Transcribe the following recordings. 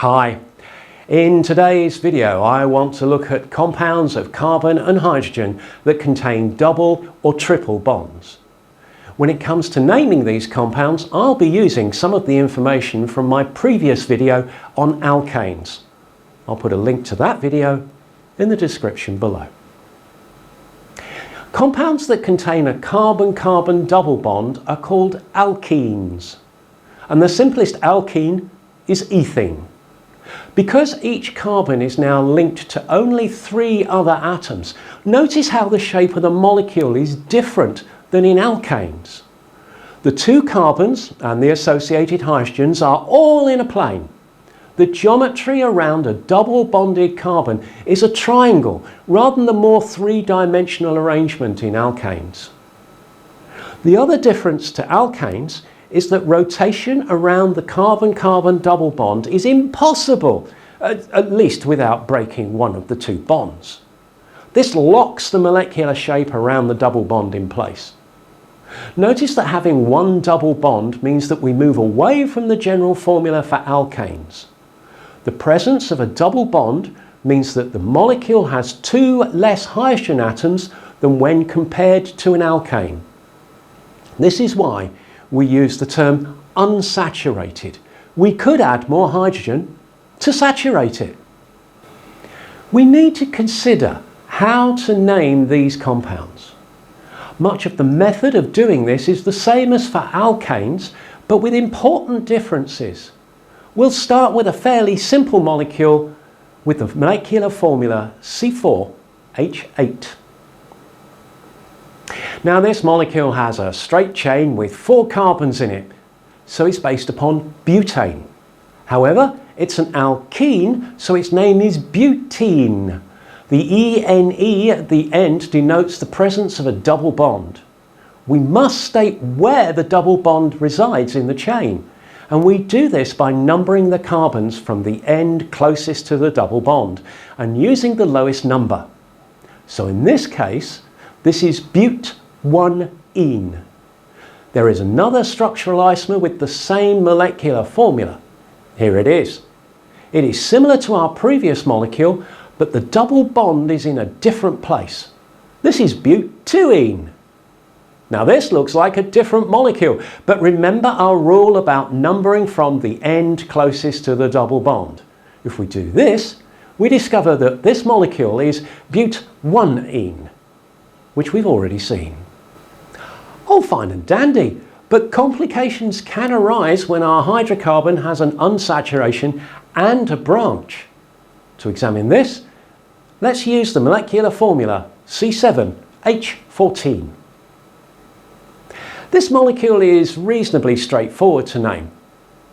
Hi, in today's video I want to look at compounds of carbon and hydrogen that contain double or triple bonds. When it comes to naming these compounds, I'll be using some of the information from my previous video on alkanes. I'll put a link to that video in the description below. Compounds that contain a carbon-carbon double bond are called alkenes, and the simplest alkene is ethene. Because each carbon is now linked to only 3 other atoms, notice how the shape of the molecule is different than in alkanes. The 2 carbons and the associated hydrogens are all in a plane. The geometry around a double bonded carbon is a triangle rather than the more 3-dimensional arrangement in alkanes. The other difference to alkanes is that rotation around the carbon-carbon double bond is impossible, at least without breaking one of the 2 bonds. This locks the molecular shape around the double bond in place. Notice that having one double bond means that we move away from the general formula for alkanes. The presence of a double bond means that the molecule has 2 less hydrogen atoms than when compared to an alkane. This is why we use the term unsaturated. We could add more hydrogen to saturate it. We need to consider how to name these compounds. Much of the method of doing this is the same as for alkanes, but with important differences. We'll start with a fairly simple molecule with the molecular formula C4H8. Now this molecule has a straight chain with 4 carbons in it, so it's based upon butane. However, it's an alkene, so its name is butene. The ENE at the end denotes the presence of a double bond. We must state where the double bond resides in the chain, and we do this by numbering the carbons from the end closest to the double bond and using the lowest number. So in this case, this is but1ene. There is another structural isomer with the same molecular formula. Here it is. It is similar to our previous molecule, but the double bond is in a different place. This is but2ene. Now this looks like a different molecule, but remember our rule about numbering from the end closest to the double bond. If we do this, we discover that this molecule is but1ene, which we've already seen. All fine and dandy, but complications can arise when our hydrocarbon has an unsaturation and a branch. To examine this, let's use the molecular formula C7H14. This molecule is reasonably straightforward to name.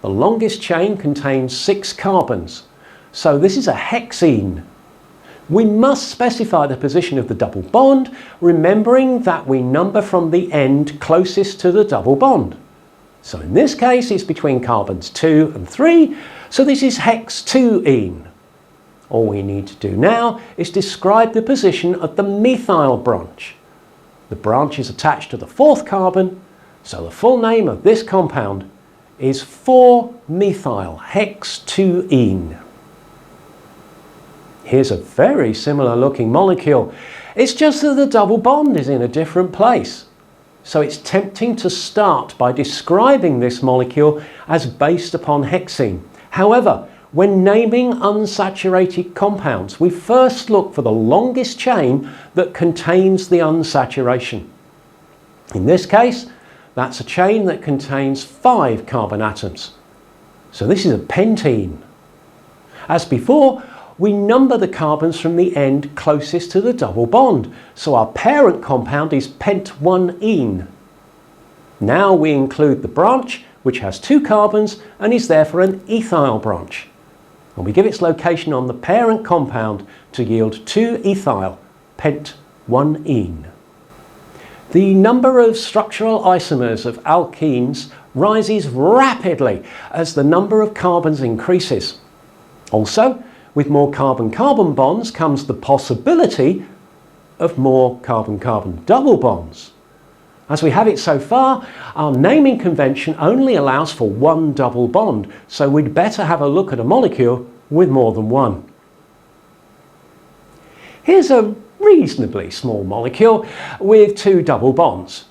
The longest chain contains 6 carbons, so this is a hexene. We must specify the position of the double bond, remembering that we number from the end closest to the double bond. So in this case it's between carbons 2 and 3, so this is hex2ene. All we need to do now is describe the position of the methyl branch. The branch is attached to the 4th carbon, so the full name of this compound is 4-methyl hex2ene. Here's a very similar looking molecule. It's just that the double bond is in a different place. So it's tempting to start by describing this molecule as based upon hexene. However, when naming unsaturated compounds, we first look for the longest chain that contains the unsaturation. In this case, that's a chain that contains 5 carbon atoms. So this is a pentene. As before, we number the carbons from the end closest to the double bond, so our parent compound is pent1ene. Now we include the branch, which has 2 carbons and is therefore an ethyl branch. And we give its location on the parent compound to yield 2-ethyl pent1ene. The number of structural isomers of alkenes rises rapidly as the number of carbons increases. Also, with more carbon-carbon bonds comes the possibility of more carbon-carbon double bonds. As we have it so far, our naming convention only allows for one double bond, so we'd better have a look at a molecule with more than one. Here's a reasonably small molecule with two double bonds.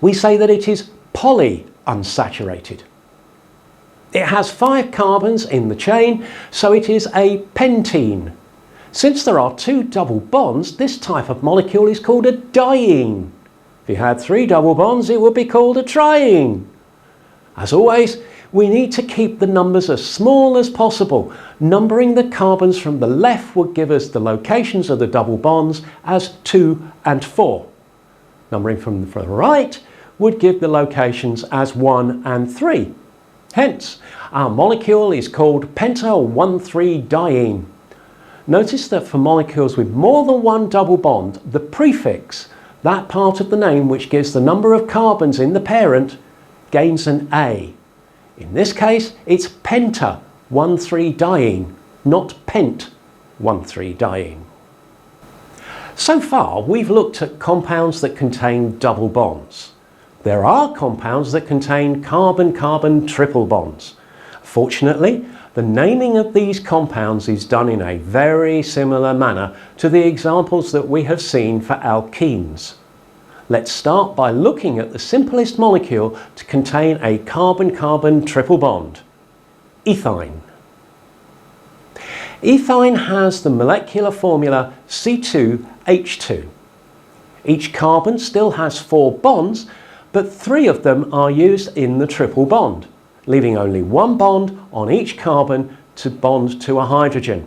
We say that it is polyunsaturated. It has 5 carbons in the chain, so it is a pentene. Since there are 2 double bonds, this type of molecule is called a diene. If you had 3 double bonds, it would be called a triene. As always, we need to keep the numbers as small as possible. Numbering the carbons from the left would give us the locations of the double bonds as 2 and 4. Numbering from the right would give the locations as 1 and 3. Hence, our molecule is called penta-1,3-diene. Notice that for molecules with more than one double bond, the prefix, that part of the name which gives the number of carbons in the parent, gains an A. In this case, it's penta-1,3-diene, not pent-1,3-diene. So far, we've looked at compounds that contain double bonds. There are compounds that contain carbon-carbon triple bonds. Fortunately, the naming of these compounds is done in a very similar manner to the examples that we have seen for alkenes. Let's start by looking at the simplest molecule to contain a carbon-carbon triple bond, ethine. Ethine has the molecular formula C2H2. Each carbon still has 4 bonds, but 3 of them are used in the triple bond, leaving only 1 bond on each carbon to bond to a hydrogen.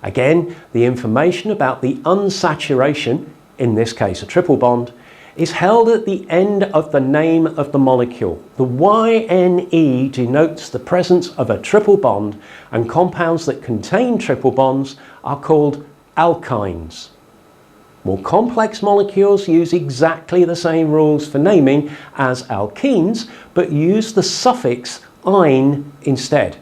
Again, the information about the unsaturation, in this case a triple bond, is held at the end of the name of the molecule. The YNE denotes the presence of a triple bond, and compounds that contain triple bonds are called alkynes. More complex molecules use exactly the same rules for naming as alkenes, but use the suffix -ine instead.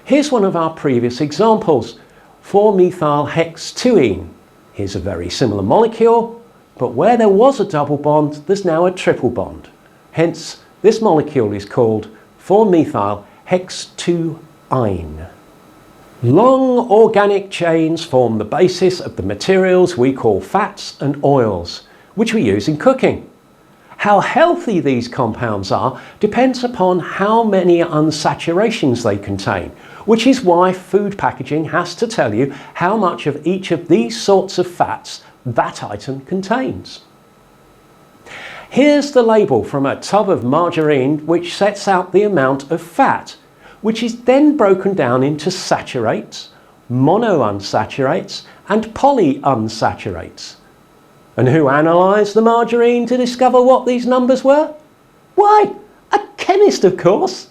Here's one of our previous examples, 4-methylhextuene. Here's a very similar molecule, but where there was a double bond, there's now a triple bond. Hence, this molecule is called 4-methylhextuine. Long organic chains form the basis of the materials we call fats and oils, which we use in cooking. How healthy these compounds are depends upon how many unsaturations they contain, which is why food packaging has to tell you how much of each of these sorts of fats that item contains. Here's the label from a tub of margarine which sets out the amount of fat, which is then broken down into saturates, monounsaturates and polyunsaturates. And who analysed the margarine to discover what these numbers were? Why, a chemist, of course.